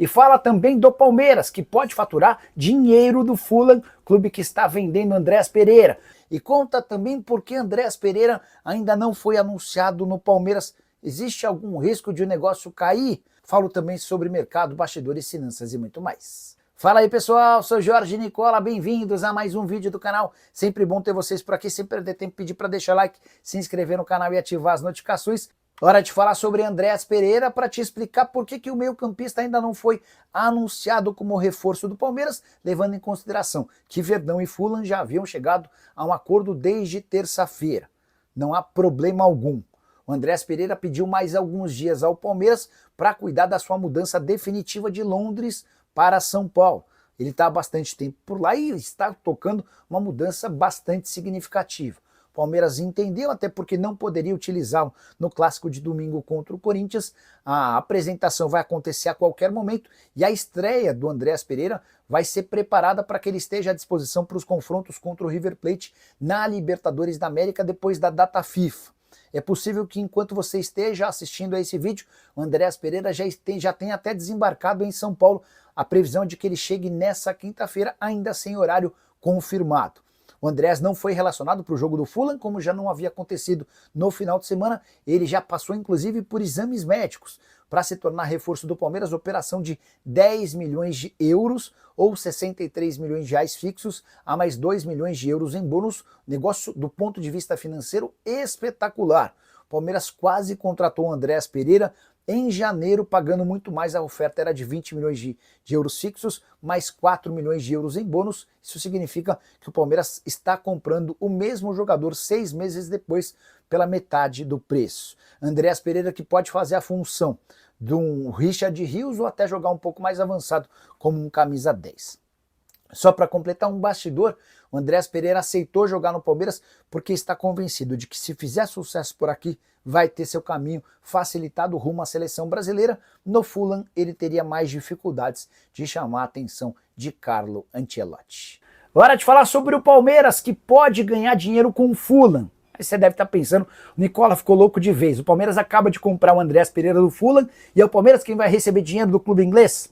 E fala também do Palmeiras, que pode faturar dinheiro do Fulham, clube que está vendendo Andréas Pereira. E conta também por que Andréas Pereira ainda não foi anunciado no Palmeiras. Existe algum risco de o negócio cair? Falo também sobre mercado, bastidores, finanças e muito mais. Fala aí pessoal, sou Jorge Nicola, bem-vindos a mais um vídeo do canal. Sempre bom ter vocês por aqui, sem perder tempo, pedir para deixar like, se inscrever no canal e ativar as notificações. Hora de falar sobre Andréas Pereira para te explicar por que o meio-campista ainda não foi anunciado como reforço do Palmeiras, levando em consideração que Verdão e Fulham já haviam chegado a um acordo desde terça-feira. Não há problema algum. O Andréas Pereira pediu mais alguns dias ao Palmeiras para cuidar da sua mudança definitiva de Londres para São Paulo. Ele está há bastante tempo por lá e está tocando uma mudança bastante significativa. O Palmeiras entendeu, até porque não poderia utilizá-lo no clássico de domingo contra o Corinthians. A apresentação vai acontecer a qualquer momento e a estreia do Andréas Pereira vai ser preparada para que ele esteja à disposição para os confrontos contra o River Plate na Libertadores da América depois da data FIFA. É possível que enquanto você esteja assistindo a esse vídeo, o Andréas Pereira já tenha até desembarcado em São Paulo. A previsão é de que ele chegue nessa quinta-feira, ainda sem horário confirmado. O Andréas não foi relacionado para o jogo do Fulham, como já não havia acontecido no final de semana. Ele já passou inclusive por exames médicos para se tornar reforço do Palmeiras, operação de 10 milhões de euros ou 63 milhões de reais fixos, a mais 2 milhões de euros em bônus. Negócio do ponto de vista financeiro espetacular. O Palmeiras quase contratou o Andréas Pereira em janeiro, pagando muito mais. A oferta era de 20 milhões de euros fixos, mais 4 milhões de euros em bônus. Isso significa que o Palmeiras está comprando o mesmo jogador 6 meses depois pela metade do preço. Andréas Pereira, que pode fazer a função de um Richard Rios ou até jogar um pouco mais avançado como um camisa 10. Só para completar um bastidor, o Andréas Pereira aceitou jogar no Palmeiras porque está convencido de que se fizer sucesso por aqui, vai ter seu caminho facilitado rumo à seleção brasileira. No Fulham, ele teria mais dificuldades de chamar a atenção de Carlo Ancelotti. Hora de falar sobre o Palmeiras, que pode ganhar dinheiro com o Fulham. Aí você deve estar pensando, o Nicola ficou louco de vez. O Palmeiras acaba de comprar o Andréas Pereira do Fulham e é o Palmeiras quem vai receber dinheiro do clube inglês?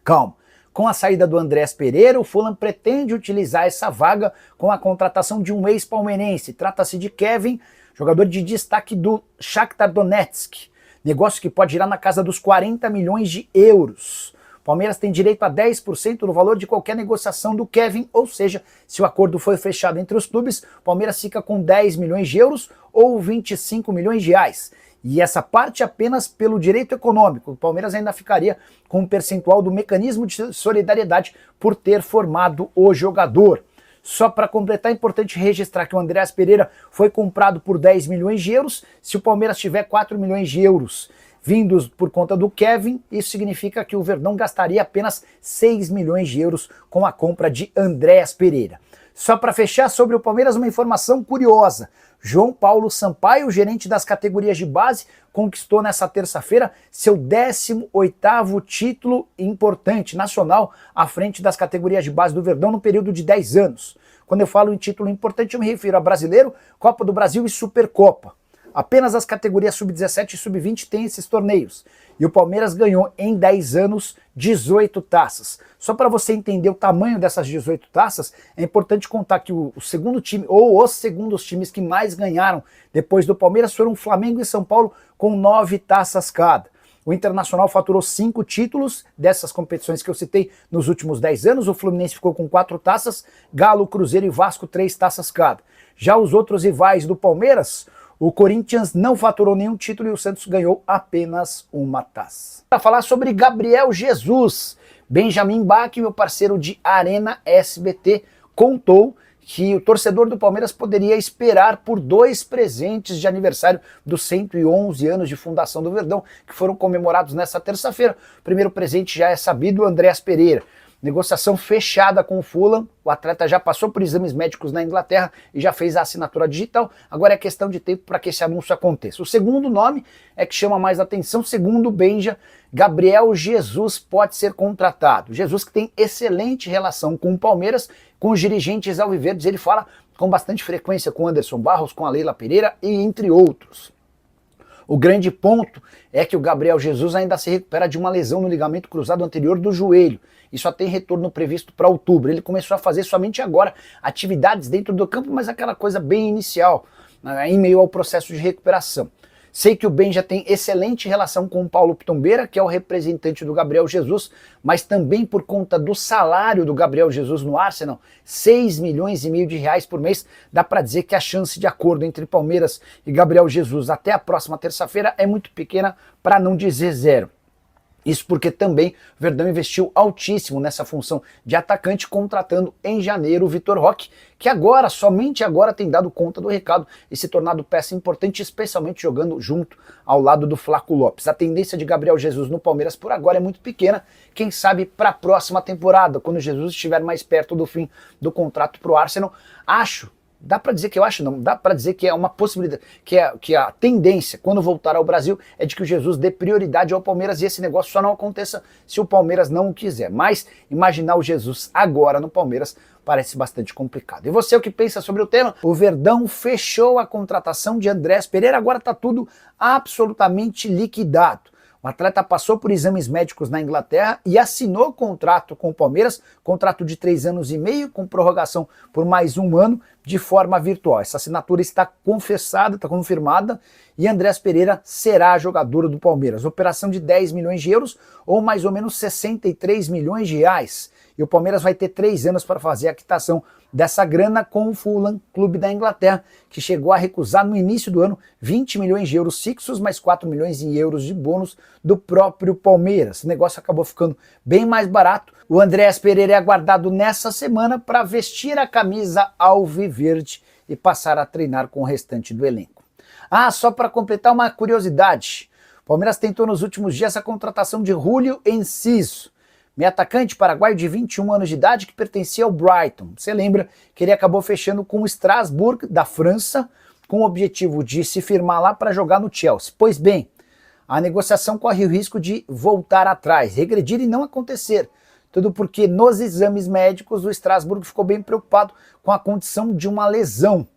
Calma. Com a saída do Andréas Pereira, o Fulham pretende utilizar essa vaga com a contratação de um ex-palmeirense. Trata-se de Kevin, jogador de destaque do Shakhtar Donetsk. Negócio que pode girar na casa dos 40 milhões de euros. O Palmeiras tem direito a 10% do valor de qualquer negociação do Kevin, ou seja, se o acordo for fechado entre os clubes, o Palmeiras fica com 10 milhões de euros ou 25 milhões de reais. E essa parte apenas pelo direito econômico. O Palmeiras ainda ficaria com um percentual do mecanismo de solidariedade por ter formado o jogador. Só para completar, é importante registrar que o Andréas Pereira foi comprado por 10 milhões de euros. Se o Palmeiras tiver 4 milhões de euros vindos por conta do Kevin, isso significa que o Verdão gastaria apenas 6 milhões de euros com a compra de Andréas Pereira. Só para fechar sobre o Palmeiras, uma informação curiosa. João Paulo Sampaio, gerente das categorias de base, conquistou nessa terça-feira seu 18º título importante nacional à frente das categorias de base do Verdão no período de 10 anos. Quando eu falo em título importante, eu me refiro a Brasileiro, Copa do Brasil e Supercopa. Apenas as categorias sub-17 e sub-20 têm esses torneios. E o Palmeiras ganhou em 10 anos 18 taças. Só para você entender o tamanho dessas 18 taças, é importante contar que o segundo time, ou os segundos times que mais ganharam depois do Palmeiras foram Flamengo e São Paulo, com 9 taças cada. O Internacional faturou 5 títulos dessas competições que eu citei nos últimos 10 anos. O Fluminense ficou com 4 taças, Galo, Cruzeiro e Vasco 3 taças cada. Já os outros rivais do Palmeiras, o Corinthians não faturou nenhum título e o Santos ganhou apenas uma taça. Para falar sobre Gabriel Jesus, Benjamin Bach, meu parceiro de Arena SBT, contou que o torcedor do Palmeiras poderia esperar por 2 presentes de aniversário dos 111 anos de fundação do Verdão, que foram comemorados nessa terça-feira. O primeiro presente já é sabido, Andréas Pereira. Negociação fechada com o Fulham, o atleta já passou por exames médicos na Inglaterra e já fez a assinatura digital, agora é questão de tempo para que esse anúncio aconteça. O segundo nome é que chama mais atenção, segundo o Benja, Gabriel Jesus pode ser contratado. Jesus que tem excelente relação com o Palmeiras, com os dirigentes alviverdes, ele fala com bastante frequência com o Anderson Barros, com a Leila Pereira e entre outros. O grande ponto é que o Gabriel Jesus ainda se recupera de uma lesão no ligamento cruzado anterior do joelho e só tem retorno previsto para outubro. Ele começou a fazer somente agora atividades dentro do campo, mas aquela coisa bem inicial, né, em meio ao processo de recuperação. Sei que o Benja tem excelente relação com o Paulo Pitombeira, que é o representante do Gabriel Jesus, mas também por conta do salário do Gabriel Jesus no Arsenal, 6,5 milhões de reais por mês, dá para dizer que a chance de acordo entre Palmeiras e Gabriel Jesus até a próxima terça-feira é muito pequena, para não dizer zero. Isso porque também o Verdão investiu altíssimo nessa função de atacante, contratando em janeiro o Vitor Roque, que agora, somente agora, tem dado conta do recado e se tornado peça importante, especialmente jogando junto ao lado do Flaco Lopes. A tendência de Gabriel Jesus no Palmeiras por agora é muito pequena, quem sabe para a próxima temporada, quando Jesus estiver mais perto do fim do contrato para o Arsenal. Dá para dizer que eu acho, não, dá para dizer que é uma possibilidade, que a tendência, quando voltar ao Brasil, é de que o Jesus dê prioridade ao Palmeiras e esse negócio só não aconteça se o Palmeiras não o quiser. Mas imaginar o Jesus agora no Palmeiras parece bastante complicado. E você, o que pensa sobre o tema? O Verdão fechou a contratação de Andrés Pereira, agora está tudo absolutamente liquidado. O atleta passou por exames médicos na Inglaterra e assinou contrato com o Palmeiras, contrato de 3 anos e meio, com prorrogação por mais 1 ano, de forma virtual. Essa assinatura está confessada, está confirmada, e Andrés Pereira será jogador do Palmeiras. Operação de 10 milhões de euros, ou mais ou menos 63 milhões de reais. E o Palmeiras vai ter 3 anos para fazer a quitação dessa grana com o Fulham, clube da Inglaterra, que chegou a recusar no início do ano 20 milhões de euros fixos, mais 4 milhões de euros de bônus do próprio Palmeiras. O negócio acabou ficando bem mais barato. O Andrés Pereira é aguardado nessa semana para vestir a camisa alviverde e passar a treinar com o restante do elenco. Só para completar uma curiosidade, o Palmeiras tentou nos últimos dias a contratação de Júlio Enciso, meio atacante paraguaio de 21 anos de idade que pertencia ao Brighton. Você lembra que ele acabou fechando com o Strasbourg da França, com o objetivo de se firmar lá para jogar no Chelsea. Pois bem, a negociação corre o risco de voltar atrás, regredir e não acontecer. Tudo porque nos exames médicos o Strasbourg ficou bem preocupado com a condição de uma lesão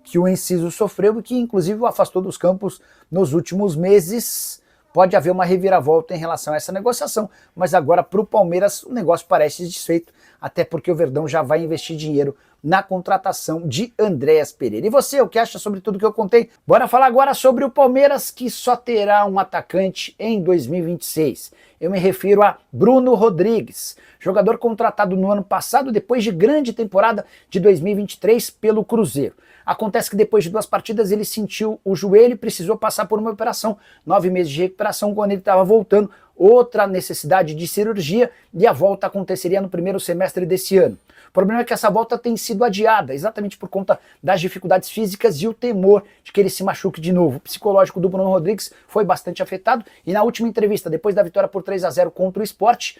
que o Enciso sofreu e que inclusive o afastou dos campos nos últimos meses. Pode haver uma reviravolta em relação a essa negociação, mas agora para o Palmeiras o negócio parece desfeito, até porque o Verdão já vai investir dinheiro na contratação de Andrés Pereira. E você, o que acha sobre tudo que eu contei? Bora falar agora sobre o Palmeiras, que só terá um atacante em 2026. Eu me refiro a Bruno Rodrigues, jogador contratado no ano passado, depois de grande temporada de 2023 pelo Cruzeiro. Acontece que depois de 2 partidas ele sentiu o joelho e precisou passar por uma operação. 9 meses de recuperação, quando ele estava voltando, outra necessidade de cirurgia, e a volta aconteceria no primeiro semestre desse ano. O problema é que essa volta tem sido adiada, exatamente por conta das dificuldades físicas e o temor de que ele se machuque de novo. O psicológico do Bruno Rodrigues foi bastante afetado, e na última entrevista, depois da vitória por 3-0 contra o Sport,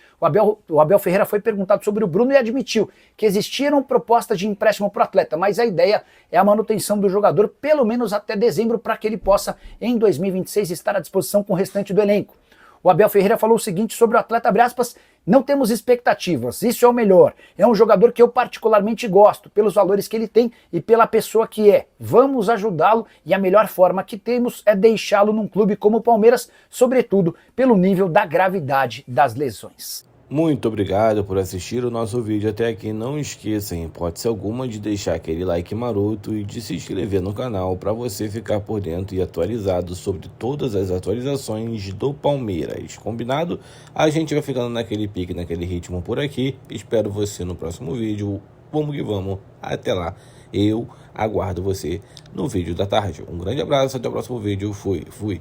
o Abel Ferreira foi perguntado sobre o Bruno e admitiu que existiram propostas de empréstimo para o atleta, mas a ideia é a manutenção do jogador pelo menos até dezembro, para que ele possa, em 2026, estar à disposição com o restante do elenco. O Abel Ferreira falou o seguinte sobre o atleta, abre aspas: não temos expectativas, isso é o melhor. É um jogador que eu particularmente gosto, pelos valores que ele tem e pela pessoa que é. Vamos ajudá-lo e a melhor forma que temos é deixá-lo num clube como o Palmeiras, sobretudo pelo nível da gravidade das lesões. Muito obrigado por assistir o nosso vídeo até aqui. Não esqueça, em hipótese alguma, de deixar aquele like maroto e de se inscrever no canal para você ficar por dentro e atualizado sobre todas as atualizações do Palmeiras. Combinado? A gente vai ficando naquele pique, naquele ritmo por aqui. Espero você no próximo vídeo. Vamos que vamos. Até lá. Eu aguardo você no vídeo da tarde. Um grande abraço, até o próximo vídeo. Fui.